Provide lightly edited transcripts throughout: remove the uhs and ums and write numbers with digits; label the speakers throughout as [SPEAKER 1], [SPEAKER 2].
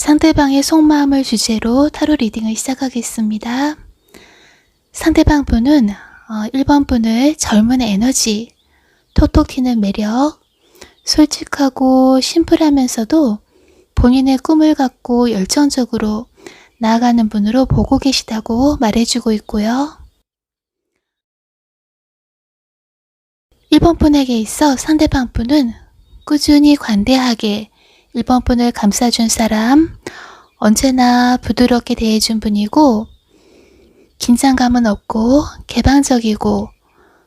[SPEAKER 1] 상대방의 속마음을 주제로 타로 리딩을 시작하겠습니다. 상대방 분은 1번 분을 젊은 에너지, 톡톡 튀는 매력, 솔직하고 심플하면서도 본인의 꿈을 갖고 열정적으로 나아가는 분으로 보고 계시다고 말해주고 있고요. 1번 분에게 있어 상대방 분은 꾸준히 관대하게 1번 분을 감싸준 사람, 언제나 부드럽게 대해준 분이고 긴장감은 없고 개방적이고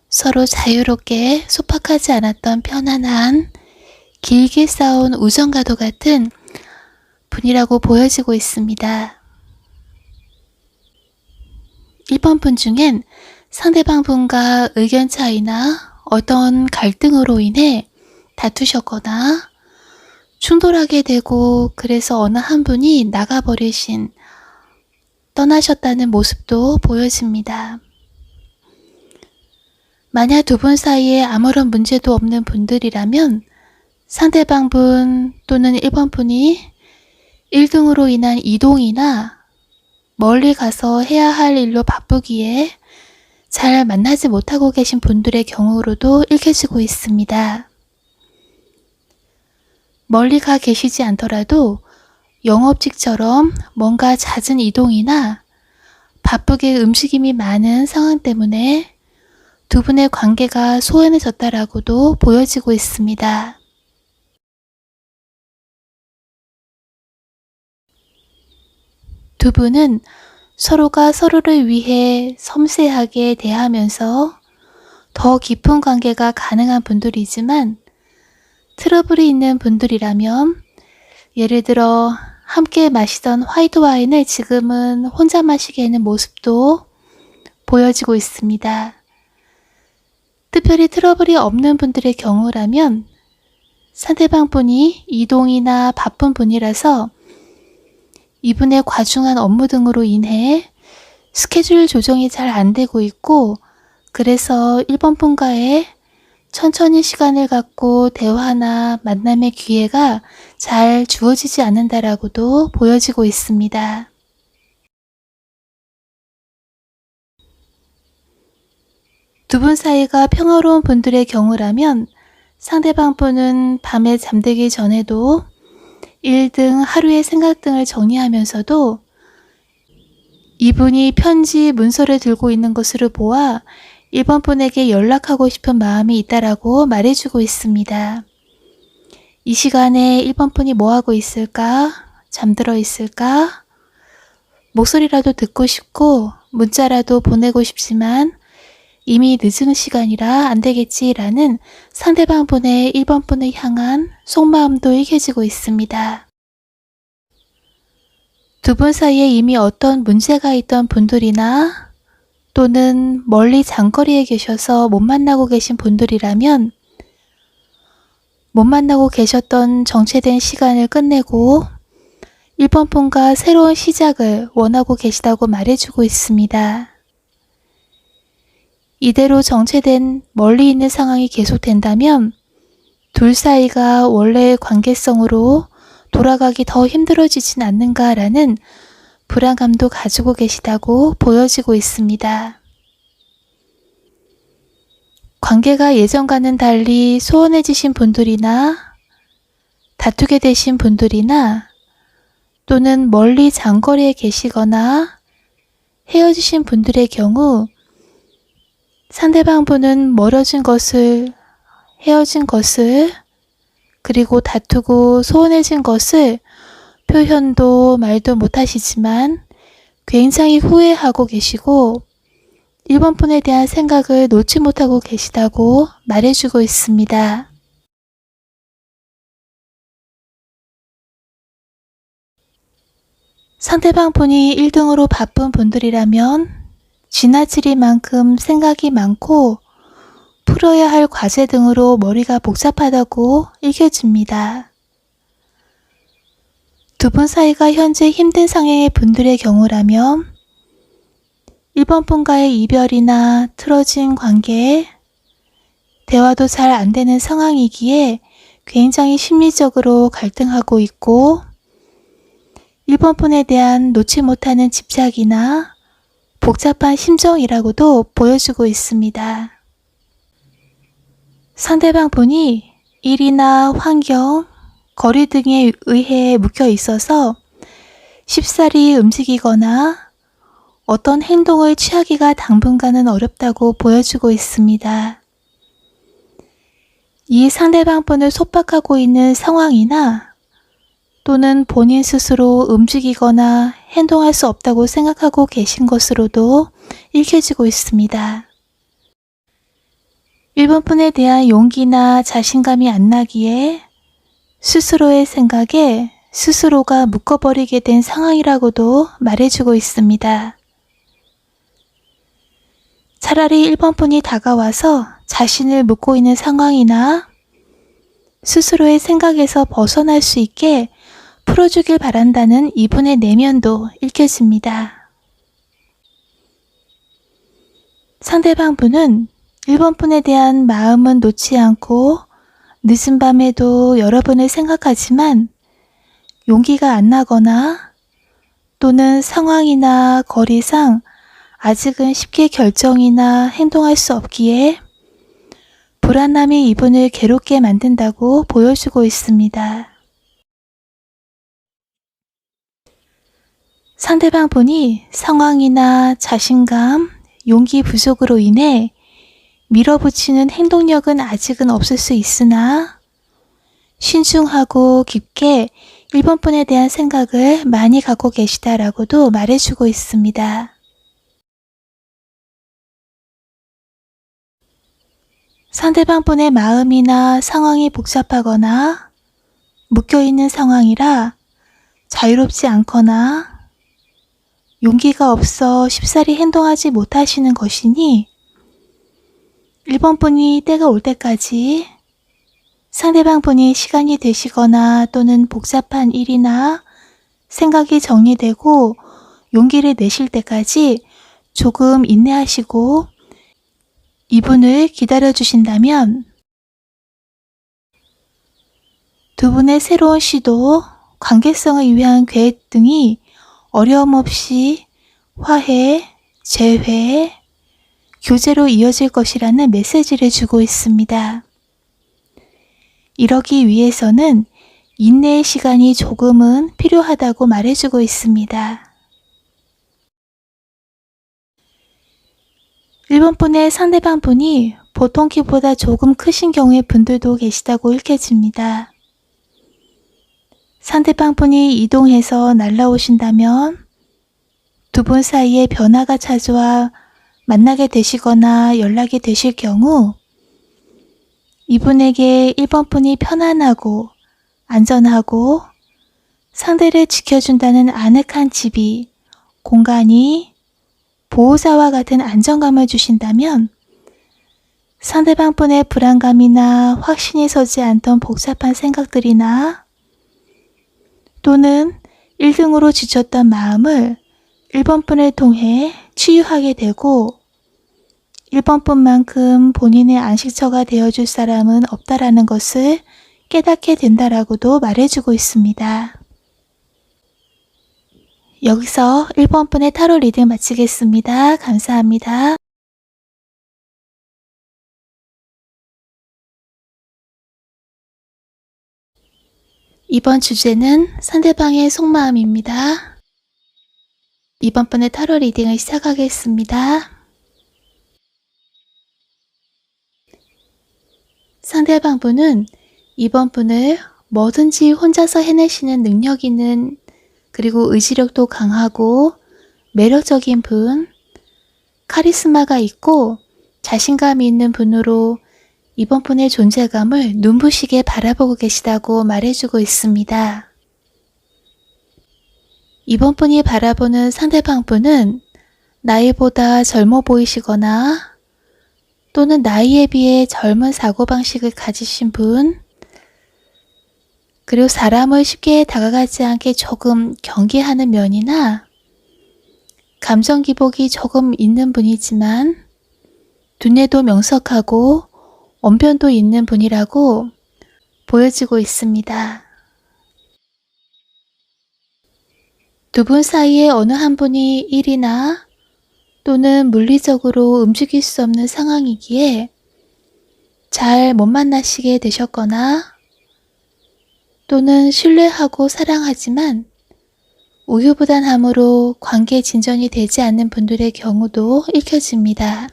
[SPEAKER 1] 서로 자유롭게 소박하지 않았던 편안한 길게 쌓아온 우정과도 같은 분이라고 보여지고 있습니다. 1번 분 중엔 상대방 분과 의견 차이나 어떤 갈등으로 인해 다투셨거나 충돌하게 되고 그래서 어느 한 분이 나가버리신, 떠나셨다는 모습도 보여집니다. 만약 두 분 사이에 아무런 문제도 없는 분들이라면 상대방 분 또는 1번 분이 1등으로 인한 이동이나 멀리 가서 해야 할 일로 바쁘기에 잘 만나지 못하고 계신 분들의 경우로도 읽혀지고 있습니다. 멀리 가 계시지 않더라도 영업직처럼 뭔가 잦은 이동이나 바쁘게 움직임이 많은 상황 때문에 두 분의 관계가 소원해졌다라고도 보여지고 있습니다. 두 분은 서로가 서로를 위해 섬세하게 대하면서 더 깊은 관계가 가능한 분들이지만 트러블이 있는 분들이라면 예를 들어 함께 마시던 화이트 와인을 지금은 혼자 마시게 하는 모습도 보여지고 있습니다. 특별히 트러블이 없는 분들의 경우라면 상대방 분이 이동이나 바쁜 분이라서 이분의 과중한 업무 등으로 인해 스케줄 조정이 잘 안 되고 있고 그래서 1번 분과의 천천히 시간을 갖고 대화나 만남의 기회가 잘 주어지지 않는다라고도 보여지고 있습니다. 두 분 사이가 평화로운 분들의 경우라면 상대방 분은 밤에 잠들기 전에도 일 등 하루의 생각 등을 정리하면서도 이분이 편지, 문서를 들고 있는 것으로 보아 1번 분에게 연락하고 싶은 마음이 있다라고 말해주고 있습니다. 이 시간에 1번 분이 뭐하고 있을까? 잠들어 있을까? 목소리라도 듣고 싶고 문자라도 보내고 싶지만 이미 늦은 시간이라 안 되겠지라는 상대방 분의 1번 분을 향한 속마음도 읽혀지고 있습니다. 두 분 사이에 이미 어떤 문제가 있던 분들이나 또는 멀리 장거리에 계셔서 못 만나고 계신 분들이라면 못 만나고 계셨던 정체된 시간을 끝내고 1번 분과 새로운 시작을 원하고 계시다고 말해주고 있습니다. 이대로 정체된 멀리 있는 상황이 계속된다면 둘 사이가 원래의 관계성으로 돌아가기 더 힘들어지진 않는가라는 불안감도 가지고 계시다고 보여지고 있습니다. 관계가 예전과는 달리 소원해지신 분들이나 다투게 되신 분들이나 또는 멀리 장거리에 계시거나 헤어지신 분들의 경우 상대방 분은 헤어진 것을 그리고 다투고 소원해진 것을 표현도 말도 못하시지만 굉장히 후회하고 계시고 1번 분에 대한 생각을 놓지 못하고 계시다고 말해주고 있습니다. 상대방 분이 1등으로 바쁜 분들이라면 지나치리만큼 생각이 많고 풀어야 할 과제 등으로 머리가 복잡하다고 읽혀집니다. 두 분 사이가 현재 힘든 상황의 분들의 경우라면 1번 분과의 이별이나 틀어진 관계, 대화도 잘 안 되는 상황이기에 굉장히 심리적으로 갈등하고 있고 1번 분에 대한 놓지 못하는 집착이나 복잡한 심정이라고도 보여주고 있습니다. 상대방 분이 일이나 환경, 거리 등에 의해 묶여 있어서 쉽사리 움직이거나 어떤 행동을 취하기가 당분간은 어렵다고 보여주고 있습니다. 이 상대방 분을 속박하고 있는 상황이나 또는 본인 스스로 움직이거나 행동할 수 없다고 생각하고 계신 것으로도 읽혀지고 있습니다. 1번 분에 대한 용기나 자신감이 안 나기에 스스로의 생각에 스스로가 묶어버리게 된 상황이라고도 말해주고 있습니다. 차라리 1번 분이 다가와서 자신을 묶고 있는 상황이나 스스로의 생각에서 벗어날 수 있게 풀어주길 바란다는 이분의 내면도 읽혀집니다. 상대방 분은 1번 분에 대한 마음은 놓지 않고 늦은 밤에도 여러분을 생각하지만 용기가 안 나거나 또는 상황이나 거리상 아직은 쉽게 결정이나 행동할 수 없기에 불안함이 이분을 괴롭게 만든다고 보여주고 있습니다. 상대방 분이 상황이나 자신감, 용기 부족으로 인해 밀어붙이는 행동력은 아직은 없을 수 있으나 신중하고 깊게 1번 분에 대한 생각을 많이 갖고 계시다라고도 말해주고 있습니다. 상대방 분의 마음이나 상황이 복잡하거나 묶여있는 상황이라 자유롭지 않거나 용기가 없어 쉽사리 행동하지 못하시는 것이니 1번 분이 때가 올 때까지 상대방 분이 시간이 되시거나 또는 복잡한 일이나 생각이 정리되고 용기를 내실 때까지 조금 인내하시고 이분을 기다려주신다면 두 분의 새로운 시도, 관계성을 위한 계획 등이 어려움 없이 화해, 재회, 교제로 이어질 것이라는 메시지를 주고 있습니다. 이러기 위해서는 인내의 시간이 조금은 필요하다고 말해주고 있습니다. 1번 분의 상대방 분이 보통 키보다 조금 크신 경우의 분들도 계시다고 읽혀집니다. 상대방 분이 이동해서 날라오신다면 두 분 사이에 변화가 찾아와 만나게 되시거나 연락이 되실 경우 이분에게 1번 분이 편안하고 안전하고 상대를 지켜준다는 아늑한 집이, 공간이 보호자와 같은 안정감을 주신다면 상대방 분의 불안감이나 확신이 서지 않던 복잡한 생각들이나 또는 1등으로 지쳤던 마음을 1번 분을 통해 치유하게 되고 1번 분만큼 본인의 안식처가 되어줄 사람은 없다라는 것을 깨닫게 된다라고도 말해주고 있습니다. 여기서 1번 분의 타로 리딩 마치겠습니다. 감사합니다. 이번 주제는 상대방의 속마음입니다. 2번 분의 타로 리딩을 시작하겠습니다. 상대방 분은 2번 분을 뭐든지 혼자서 해내시는 능력 있는 그리고 의지력도 강하고 매력적인 분, 카리스마가 있고 자신감이 있는 분으로 2번 분의 존재감을 눈부시게 바라보고 계시다고 말해주고 있습니다. 2번 분이 바라보는 상대방 분은 나이보다 젊어 보이시거나 또는 나이에 비해 젊은 사고방식을 가지신 분, 그리고 사람을 쉽게 다가가지 않게 조금 경계하는 면이나 감정 기복이 조금 있는 분이지만 두뇌도 명석하고 언변도 있는 분이라고 보여지고 있습니다. 두 분 사이에 어느 한 분이 일이나 또는 물리적으로 움직일 수 없는 상황이기에 잘 못 만나시게 되셨거나 또는 신뢰하고 사랑하지만 우유부단함으로 관계 진전이 되지 않는 분들의 경우도 읽혀집니다.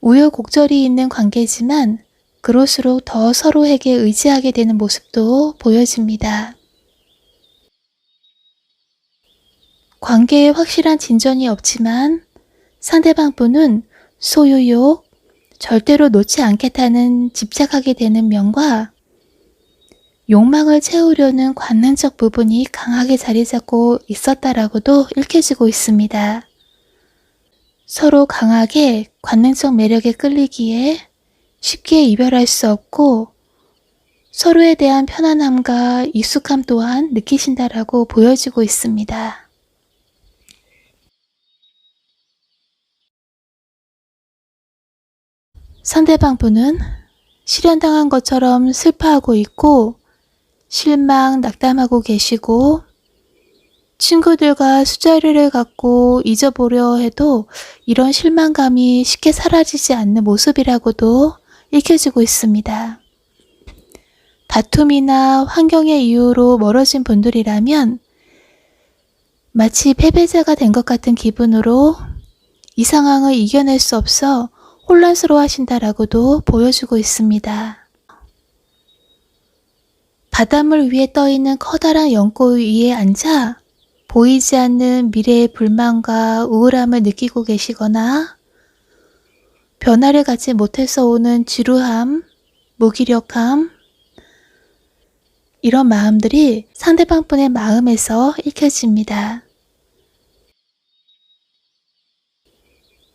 [SPEAKER 1] 우여곡절이 있는 관계지만 그럴수록 더 서로에게 의지하게 되는 모습도 보여집니다. 관계에 확실한 진전이 없지만 상대방 분은 소유욕, 절대로 놓지 않겠다는 집착하게 되는 면과 욕망을 채우려는 관능적 부분이 강하게 자리 잡고 있었다라고도 읽혀지고 있습니다. 서로 강하게 관능적 매력에 끌리기에 쉽게 이별할 수 없고 서로에 대한 편안함과 익숙함 또한 느끼신다라고 보여지고 있습니다. 상대방 분은 실현당한 것처럼 슬퍼하고 있고 실망, 낙담하고 계시고 친구들과 술자리를 갖고 잊어보려 해도 이런 실망감이 쉽게 사라지지 않는 모습이라고도 읽혀지고 있습니다. 다툼이나 환경의 이유로 멀어진 분들이라면 마치 패배자가 된 것 같은 기분으로 이 상황을 이겨낼 수 없어 혼란스러워 하신다라고도 보여주고 있습니다. 바닷물 위에 떠있는 커다란 연꽃 위에 앉아 보이지 않는 미래의 불만과 우울함을 느끼고 계시거나 변화를 갖지 못해서 오는 지루함, 무기력함 이런 마음들이 상대방 분의 마음에서 읽혀집니다.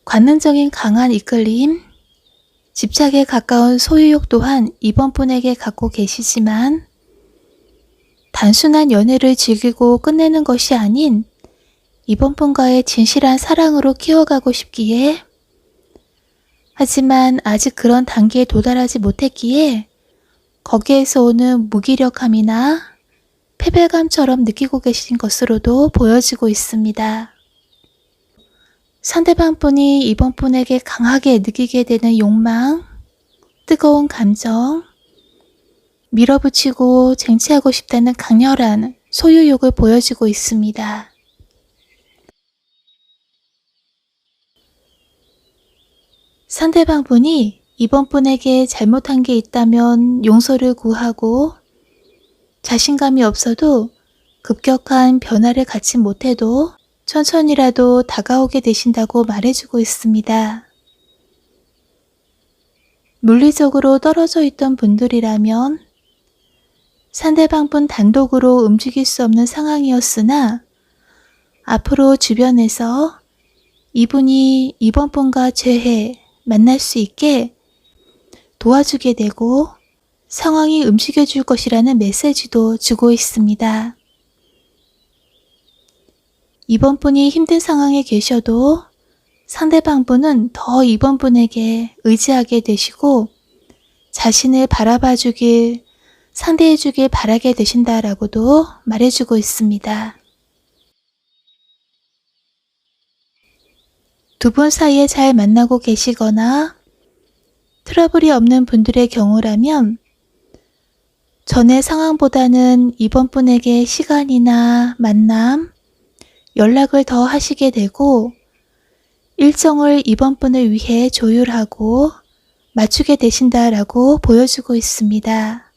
[SPEAKER 1] 관능적인 강한 이끌림, 집착에 가까운 소유욕 또한 이번 분에게 갖고 계시지만 단순한 연애를 즐기고 끝내는 것이 아닌 이번 분과의 진실한 사랑으로 키워가고 싶기에 하지만 아직 그런 단계에 도달하지 못했기에 거기에서 오는 무기력함이나 패배감처럼 느끼고 계신 것으로도 보여지고 있습니다. 상대방 분이 이번 분에게 강하게 느끼게 되는 욕망, 뜨거운 감정, 밀어붙이고 쟁취하고 싶다는 강렬한 소유욕을 보여주고 있습니다. 상대방 분이 이번 분에게 잘못한 게 있다면 용서를 구하고 자신감이 없어도 급격한 변화를 갖지 못해도 천천히라도 다가오게 되신다고 말해주고 있습니다. 물리적으로 떨어져 있던 분들이라면 상대방 분 단독으로 움직일 수 없는 상황이었으나 앞으로 주변에서 이분이 이번 분과 재회, 만날 수 있게 도와주게 되고 상황이 움직여 줄 것이라는 메시지도 주고 있습니다. 이번 분이 힘든 상황에 계셔도 상대방 분은 더 이번 분에게 의지하게 되시고 자신을 바라봐 주길, 상대해 주길 바라게 되신다라고도 말해주고 있습니다. 두 분 사이에 잘 만나고 계시거나 트러블이 없는 분들의 경우라면 전의 상황보다는 이번 분에게 시간이나 만남, 연락을 더 하시게 되고 일정을 이번 분을 위해 조율하고 맞추게 되신다라고 보여주고 있습니다.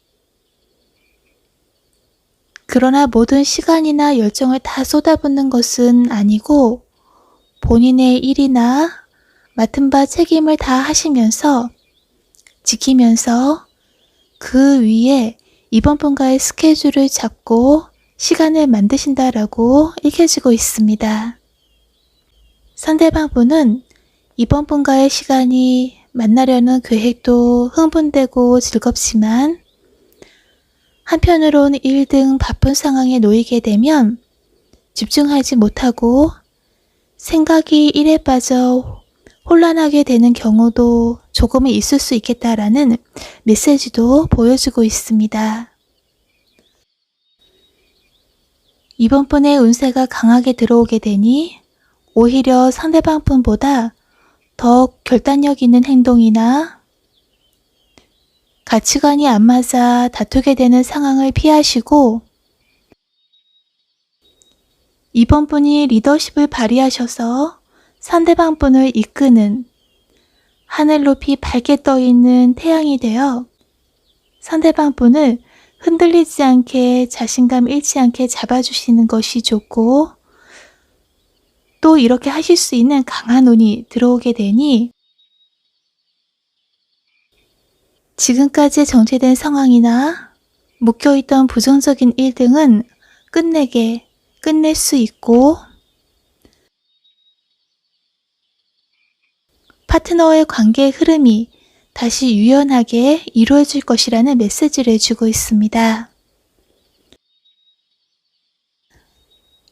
[SPEAKER 1] 그러나 모든 시간이나 열정을 다 쏟아붓는 것은 아니고 본인의 일이나 맡은 바 책임을 다 하시면서 지키면서 그 위에 이번 분과의 스케줄을 잡고 시간을 만드신다라고 읽혀지고 있습니다. 상대방 분은 이번 분과의 시간이 만나려는 계획도 흥분되고 즐겁지만 한편으론 일 등 바쁜 상황에 놓이게 되면 집중하지 못하고 생각이 일에 빠져 혼란하게 되는 경우도 조금은 있을 수 있겠다라는 메시지도 보여주고 있습니다. 이번 분의 운세가 강하게 들어오게 되니 오히려 상대방 분보다 더 결단력 있는 행동이나 가치관이 안 맞아 다투게 되는 상황을 피하시고 이번 분이 리더십을 발휘하셔서 상대방 분을 이끄는 하늘 높이 밝게 떠 있는 태양이 되어 상대방 분을 흔들리지 않게 자신감 잃지 않게 잡아주시는 것이 좋고 또 이렇게 하실 수 있는 강한 운이 들어오게 되니 지금까지 정체된 상황이나 묶여있던 부정적인 일 등은 끝낼 수 있고 파트너의 관계의 흐름이 다시 유연하게 이루어질 것이라는 메시지를 주고 있습니다.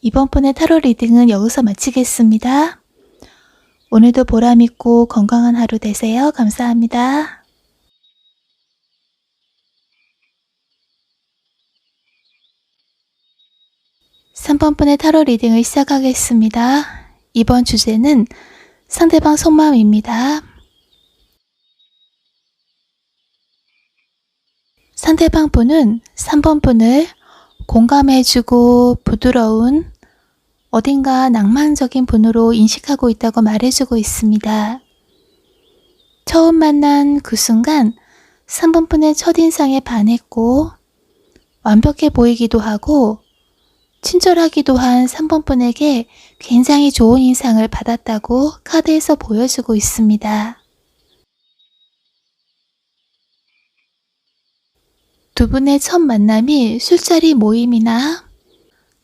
[SPEAKER 1] 이번 분의 타로 리딩은 여기서 마치겠습니다. 오늘도 보람있고 건강한 하루 되세요. 감사합니다. 3번 분의 타로 리딩을 시작하겠습니다. 이번 주제는 상대방 속마음입니다. 상대방 분은 3번 분을 공감해주고 부드러운 어딘가 낭만적인 분으로 인식하고 있다고 말해주고 있습니다. 처음 만난 그 순간 3번 분의 첫인상에 반했고 완벽해 보이기도 하고 친절하기도 한 3번 분에게 굉장히 좋은 인상을 받았다고 카드에서 보여주고 있습니다. 두 분의 첫 만남이 술자리 모임이나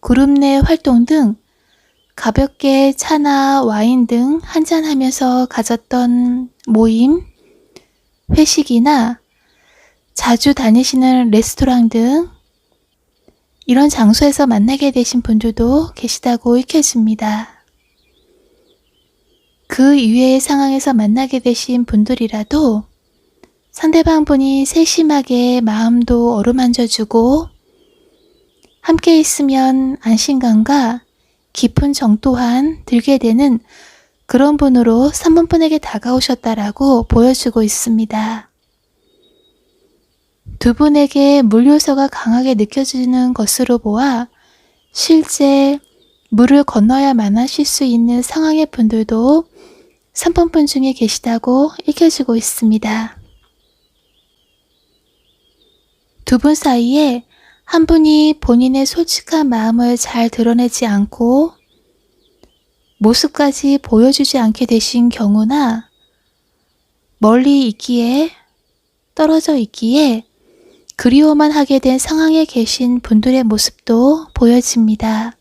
[SPEAKER 1] 그룹 내 활동 등 가볍게 차나 와인 등 한잔하면서 가졌던 모임, 회식이나 자주 다니시는 레스토랑 등 이런 장소에서 만나게 되신 분들도 계시다고 읽혀집니다. 그 이외의 상황에서 만나게 되신 분들이라도 상대방 분이 세심하게 마음도 어루만져주고 함께 있으면 안심감과 깊은 정 또한 들게 되는 그런 분으로 3번 분에게 다가오셨다라고 보여주고 있습니다. 두 분에게 물 요소가 강하게 느껴지는 것으로 보아 실제 물을 건너야만 하실 수 있는 상황의 분들도 3번 분 중에 계시다고 읽혀지고 있습니다. 두 분 사이에 한 분이 본인의 솔직한 마음을 잘 드러내지 않고 모습까지 보여주지 않게 되신 경우나 멀리 있기에 떨어져 있기에 그리워만 하게 된 상황에 계신 분들의 모습도 보여집니다.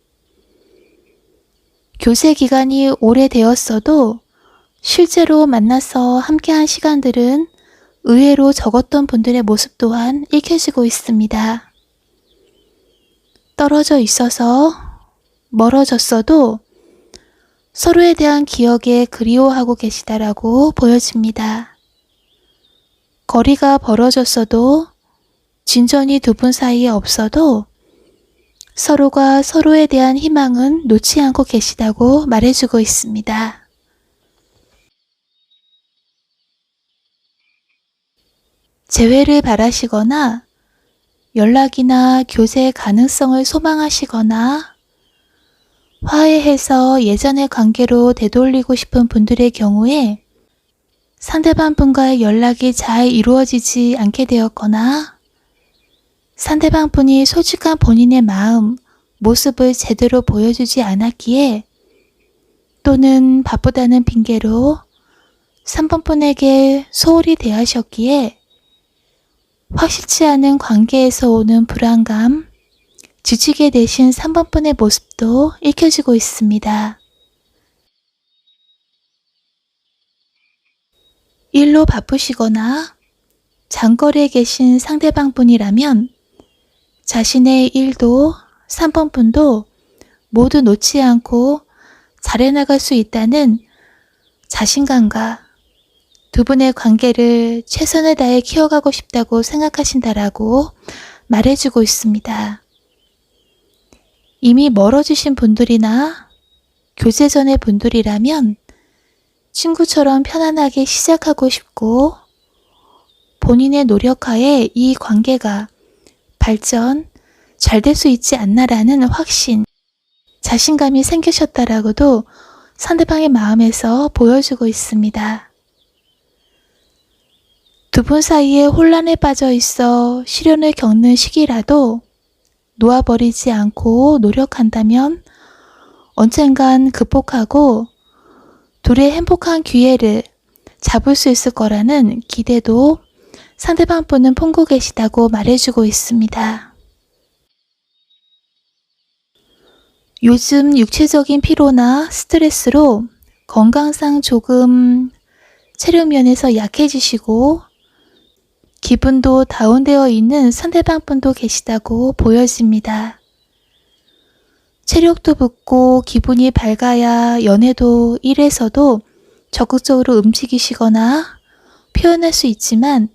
[SPEAKER 1] 교제 기간이 오래되었어도 실제로 만나서 함께한 시간들은 의외로 적었던 분들의 모습 또한 읽혀지고 있습니다. 떨어져 있어서 멀어졌어도 서로에 대한 기억에 그리워하고 계시다라고 보여집니다. 거리가 벌어졌어도 진전이 두 분 사이에 없어도 서로가 서로에 대한 희망은 놓지 않고 계시다고 말해주고 있습니다. 재회를 바라시거나 연락이나 교제의 가능성을 소망하시거나 화해해서 예전의 관계로 되돌리고 싶은 분들의 경우에 상대방 분과의 연락이 잘 이루어지지 않게 되었거나 상대방 분이 솔직한 본인의 마음, 모습을 제대로 보여주지 않았기에 또는 바쁘다는 핑계로 3번 분에게 소홀히 대하셨기에 확실치 않은 관계에서 오는 불안감, 지치게 되신 3번 분의 모습도 읽혀지고 있습니다. 일로 바쁘시거나 장거리에 계신 상대방 분이라면 자신의 일도 3번 분도 모두 놓지 않고 잘해나갈 수 있다는 자신감과 두 분의 관계를 최선을 다해 키워가고 싶다고 생각하신다라고 말해주고 있습니다. 이미 멀어지신 분들이나 교제 전의 분들이라면 친구처럼 편안하게 시작하고 싶고 본인의 노력하에 이 관계가 발전 잘 될 수 있지 않나라는 확신, 자신감이 생기셨다라고도 상대방의 마음에서 보여주고 있습니다. 두 분 사이에 혼란에 빠져 있어 시련을 겪는 시기라도 놓아버리지 않고 노력한다면 언젠간 극복하고 둘의 행복한 기회를 잡을 수 있을 거라는 기대도 상대방 분은 품고 계시다고 말해주고 있습니다. 요즘 육체적인 피로나 스트레스로 건강상 조금 체력 면에서 약해지시고 기분도 다운되어 있는 상대방 분도 계시다고 보여집니다. 체력도 붙고 기분이 밝아야 연애도 일에서도 적극적으로 움직이시거나 표현할 수 있지만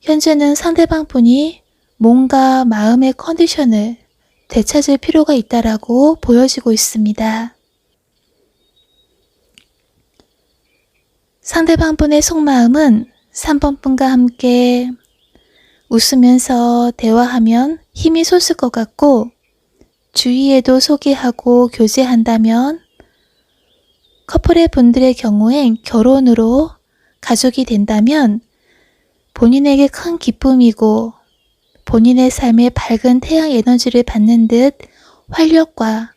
[SPEAKER 1] 현재는 상대방 분이 몸과 마음의 컨디션을 되찾을 필요가 있다라고 보여지고 있습니다. 상대방 분의 속마음은 3번 분과 함께 웃으면서 대화하면 힘이 솟을 것 같고 주위에도 소개하고 교제한다면 커플의 분들의 경우엔 결혼으로 가족이 된다면 본인에게 큰 기쁨이고 본인의 삶에 밝은 태양 에너지를 받는 듯 활력과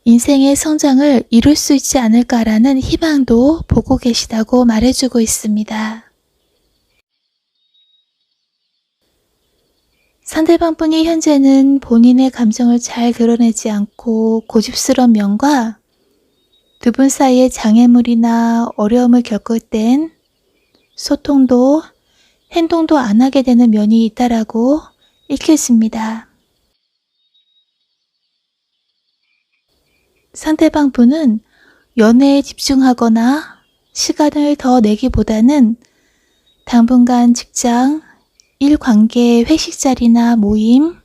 [SPEAKER 1] 인생의 성장을 이룰 수 있지 않을까라는 희망도 보고 계시다고 말해주고 있습니다. 상대방 분이 현재는 본인의 감정을 잘 드러내지 않고 고집스러운 면과 두 분 사이에 장애물이나 어려움을 겪을 땐 소통도 행동도 안 하게 되는 면이 있다라고 읽혀집니다. 상대방 분은 연애에 집중하거나 시간을 더 내기보다는 당분간 직장, 일 관계, 회식 자리나 모임,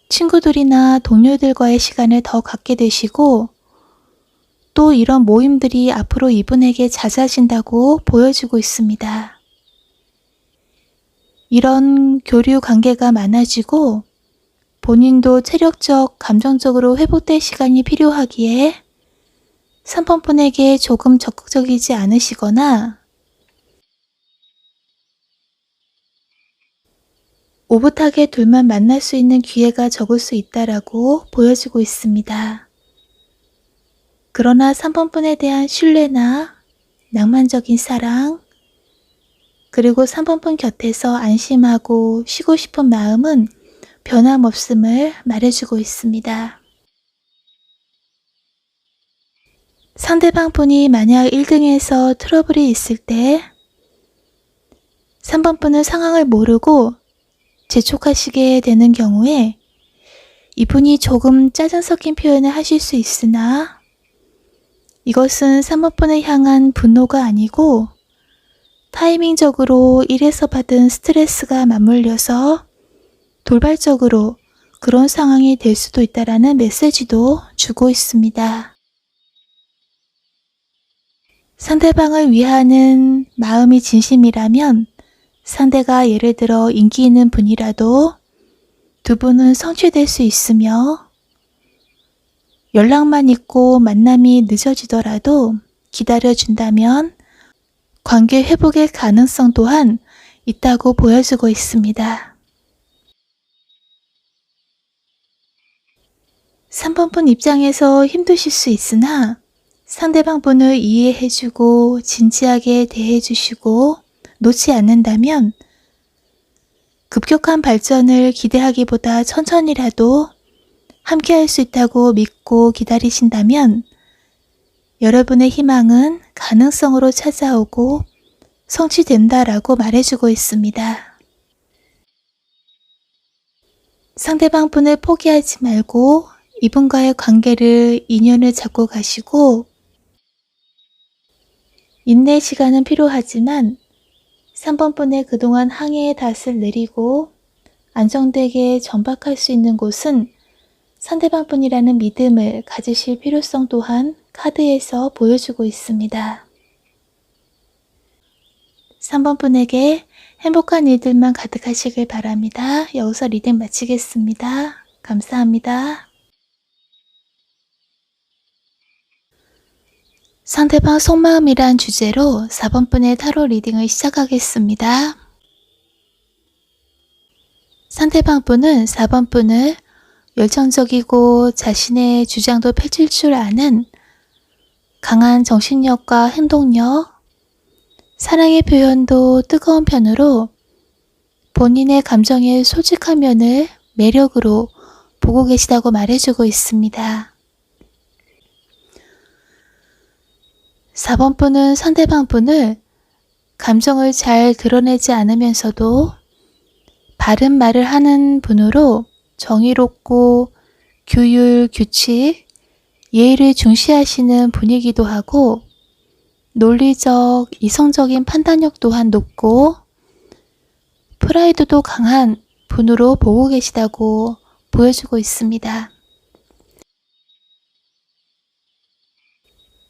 [SPEAKER 1] 친구들이나 동료들과의 시간을 더 갖게 되시고 또 이런 모임들이 앞으로 이분에게 잦아진다고 보여주고 있습니다. 이런 교류 관계가 많아지고 본인도 체력적, 감정적으로 회복될 시간이 필요하기에 3번 분에게 조금 적극적이지 않으시거나 오붓하게 둘만 만날 수 있는 기회가 적을 수 있다라고 보여지고 있습니다. 그러나 3번 분에 대한 신뢰나 낭만적인 사랑, 그리고 3번 분 곁에서 안심하고 쉬고 싶은 마음은 변함없음을 말해주고 있습니다. 상대방 분이 만약 1등에서 트러블이 있을 때 3번 분은 상황을 모르고 재촉하시게 되는 경우에 이분이 조금 짜증 섞인 표현을 하실 수 있으나 이것은 3번 분을 향한 분노가 아니고 타이밍적으로 일에서 받은 스트레스가 맞물려서 돌발적으로 그런 상황이 될 수도 있다라는 메시지도 주고 있습니다. 상대방을 위하는 마음이 진심이라면 상대가 예를 들어 인기 있는 분이라도 두 분은 성취될 수 있으며 연락만 있고 만남이 늦어지더라도 기다려준다면 관계 회복의 가능성 또한 있다고 보여주고 있습니다. 3번 분 입장에서 힘드실 수 있으나 상대방 분을 이해해주고 진지하게 대해주시고 놓지 않는다면 급격한 발전을 기대하기보다 천천히라도 함께 할 수 있다고 믿고 기다리신다면 여러분의 희망은 가능성으로 찾아오고 성취된다라고 말해주고 있습니다. 상대방 분을 포기하지 말고 이분과의 관계를 인연을 잡고 가시고 인내 시간은 필요하지만 3번 분의 그동안 항해의 닷을 내리고 안정되게 정박할 수 있는 곳은 상대방 분이라는 믿음을 가지실 필요성 또한 카드에서 보여주고 있습니다. 3번 분에게 행복한 일들만 가득하시길 바랍니다. 여기서 리딩 마치겠습니다. 감사합니다. 상대방 속마음이란 주제로 4번 분의 타로 리딩을 시작하겠습니다. 상대방 분은 4번 분을 열정적이고 자신의 주장도 펼칠 줄 아는 강한 정신력과 행동력, 사랑의 표현도 뜨거운 편으로 본인의 감정의 솔직한 면을 매력으로 보고 계시다고 말해주고 있습니다. 4번 분은 상대방 분을 감정을 잘 드러내지 않으면서도 바른 말을 하는 분으로 정의롭고 규율, 규칙, 예의를 중시하시는 분이기도 하고 논리적, 이성적인 판단력 또한 높고 프라이드도 강한 분으로 보고 계시다고 보여주고 있습니다.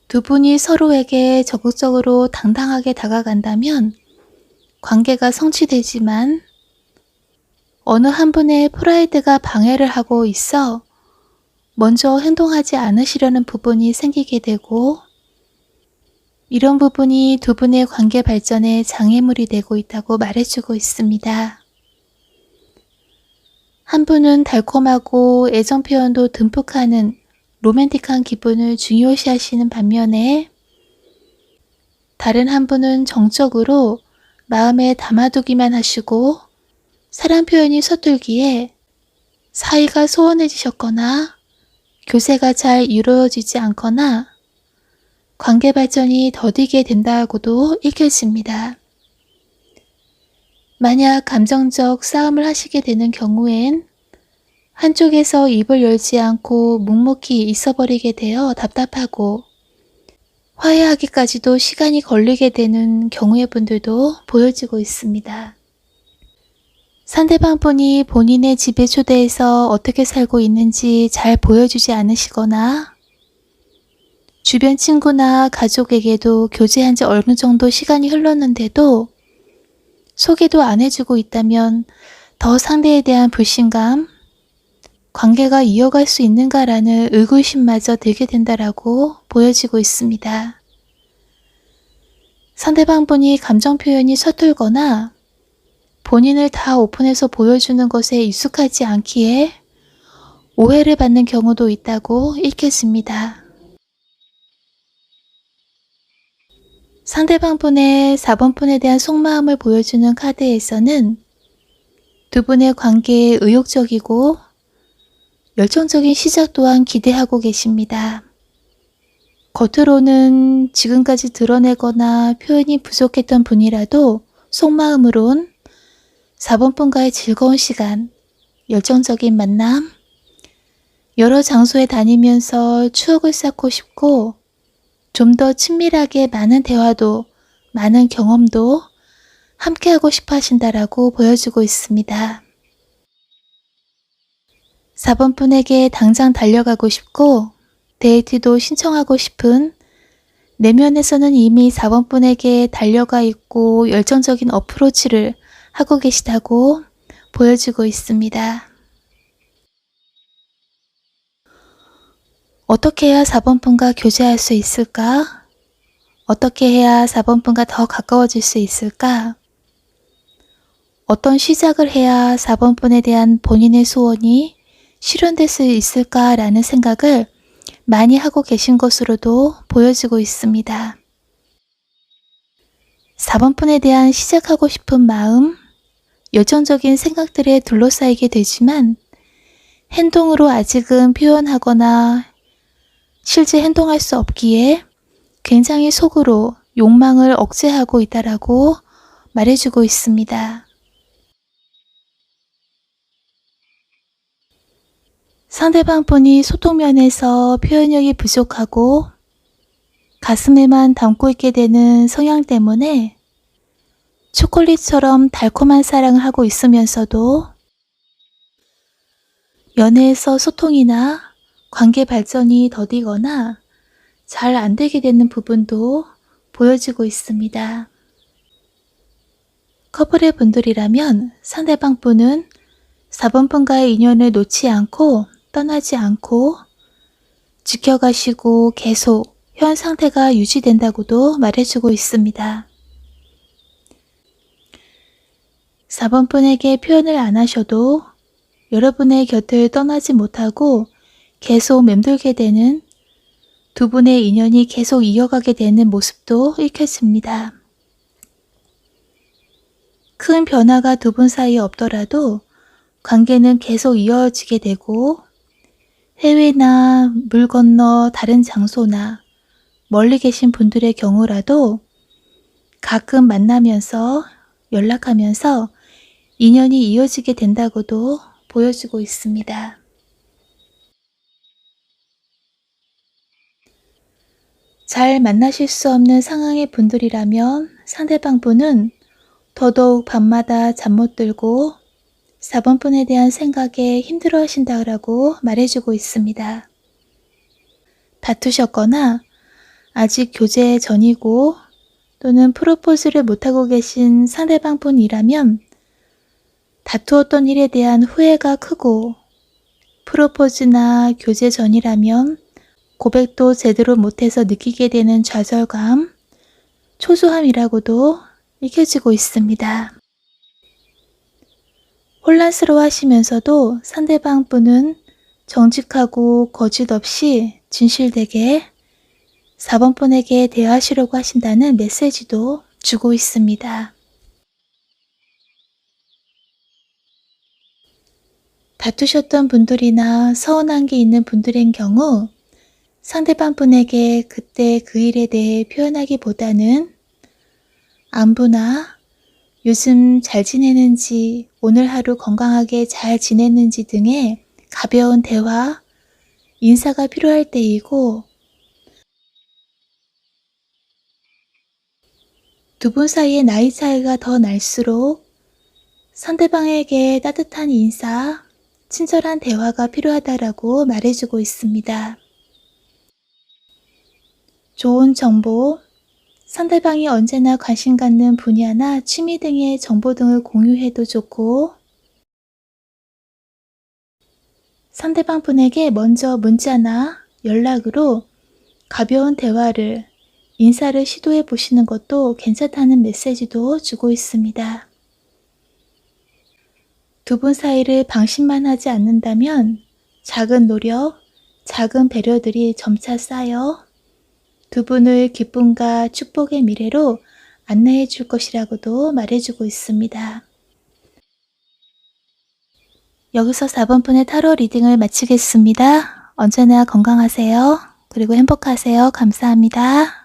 [SPEAKER 1] 두 분이 서로에게 적극적으로 당당하게 다가간다면 관계가 성취되지만 어느 한 분의 프라이드가 방해를 하고 있어 먼저 행동하지 않으시려는 부분이 생기게 되고 이런 부분이 두 분의 관계 발전에 장애물이 되고 있다고 말해주고 있습니다. 한 분은 달콤하고 애정 표현도 듬뿍하는 로맨틱한 기분을 중요시 하시는 반면에 다른 한 분은 정적으로 마음에 담아두기만 하시고 사랑 표현이 서툴기에 사이가 소원해지셨거나 교제가 잘 이루어지지 않거나 관계 발전이 더디게 된다고도 읽혀집니다. 만약 감정적 싸움을 하시게 되는 경우엔 한쪽에서 입을 열지 않고 묵묵히 있어버리게 되어 답답하고 화해하기까지도 시간이 걸리게 되는 경우의 분들도 보여지고 있습니다. 상대방 분이 본인의 집에 초대해서 어떻게 살고 있는지 잘 보여주지 않으시거나 주변 친구나 가족에게도 교제한 지 어느 정도 시간이 흘렀는데도 소개도 안 해주고 있다면 더 상대에 대한 불신감, 관계가 이어갈 수 있는가라는 의구심마저 들게 된다라고 보여지고 있습니다. 상대방 분이 감정 표현이 서툴거나 본인을 다 오픈해서 보여주는 것에 익숙하지 않기에 오해를 받는 경우도 있다고 읽혀집니다. 상대방 분의 4번 분에 대한 속마음을 보여주는 카드에서는 두 분의 관계에 의욕적이고 열정적인 시작 또한 기대하고 계십니다. 겉으로는 지금까지 드러내거나 표현이 부족했던 분이라도 속마음으론 4번 분과의 즐거운 시간, 열정적인 만남, 여러 장소에 다니면서 추억을 쌓고 싶고 좀 더 친밀하게 많은 대화도 많은 경험도 함께하고 싶어 하신다라고 보여주고 있습니다. 4번 분에게 당장 달려가고 싶고 데이트도 신청하고 싶은 내면에서는 이미 4번 분에게 달려가 있고 열정적인 어프로치를 하고 계시다고 보여주고 있습니다. 어떻게 해야 4번 분과 교제할 수 있을까? 어떻게 해야 4번 분과 더 가까워질 수 있을까? 어떤 시작을 해야 4번 분에 대한 본인의 소원이 실현될 수 있을까라는 생각을 많이 하고 계신 것으로도 보여지고 있습니다. 4번 분에 대한 시작하고 싶은 마음, 열정적인 생각들에 둘러싸이게 되지만 행동으로 아직은 표현하거나 실제 행동할 수 없기에 굉장히 속으로 욕망을 억제하고 있다라고 말해주고 있습니다. 상대방 분이 소통면에서 표현력이 부족하고 가슴에만 담고 있게 되는 성향 때문에 초콜릿처럼 달콤한 사랑을 하고 있으면서도 연애에서 소통이나 관계 발전이 더디거나 잘 안 되게 되는 부분도 보여지고 있습니다. 커플의 분들이라면 상대방 분은 4번 분과의 인연을 놓지 않고 떠나지 않고 지켜가시고 계속 현 상태가 유지된다고도 말해주고 있습니다. 4번 분에게 표현을 안 하셔도 여러분의 곁을 떠나지 못하고 계속 맴돌게 되는 두 분의 인연이 계속 이어가게 되는 모습도 읽혀집니다. 큰 변화가 두 분 사이에 없더라도 관계는 계속 이어지게 되고 해외나 물 건너 다른 장소나 멀리 계신 분들의 경우라도 가끔 만나면서 연락하면서 인연이 이어지게 된다고도 보여주고 있습니다. 잘 만나실 수 없는 상황의 분들이라면 상대방 분은 더더욱 밤마다 잠 못 들고 4번 분에 대한 생각에 힘들어 하신다고 말해주고 있습니다. 다투셨거나 아직 교제 전이고 또는 프로포즈를 못하고 계신 상대방 분이라면 다투었던 일에 대한 후회가 크고 프로포즈나 교제 전이라면 고백도 제대로 못해서 느끼게 되는 좌절감, 초조함이라고도 읽혀지고 있습니다. 혼란스러워 하시면서도 상대방 분은 정직하고 거짓 없이 진실되게 4번 분에게 대화하시려고 하신다는 메시지도 주고 있습니다. 다투셨던 분들이나 서운한 게 있는 분들인 경우 상대방 분에게 그때 그 일에 대해 표현하기보다는 안부나 요즘 잘 지내는지, 오늘 하루 건강하게 잘 지냈는지 등의 가벼운 대화, 인사가 필요할 때이고 두 분 사이의 나이 차이가 더 날수록 상대방에게 따뜻한 인사, 친절한 대화가 필요하다라고 말해주고 있습니다. 좋은 정보, 상대방이 언제나 관심 갖는 분야나 취미 등의 정보 등을 공유해도 좋고 상대방 분에게 먼저 문자나 연락으로 가벼운 대화를, 인사를 시도해 보시는 것도 괜찮다는 메시지도 주고 있습니다. 두 분 사이를 방심만 하지 않는다면 작은 노력, 작은 배려들이 점차 쌓여 두 분을 기쁨과 축복의 미래로 안내해 줄 것이라고도 말해주고 있습니다. 여기서 4번 분의 타로 리딩을 마치겠습니다. 언제나 건강하세요. 그리고 행복하세요. 감사합니다.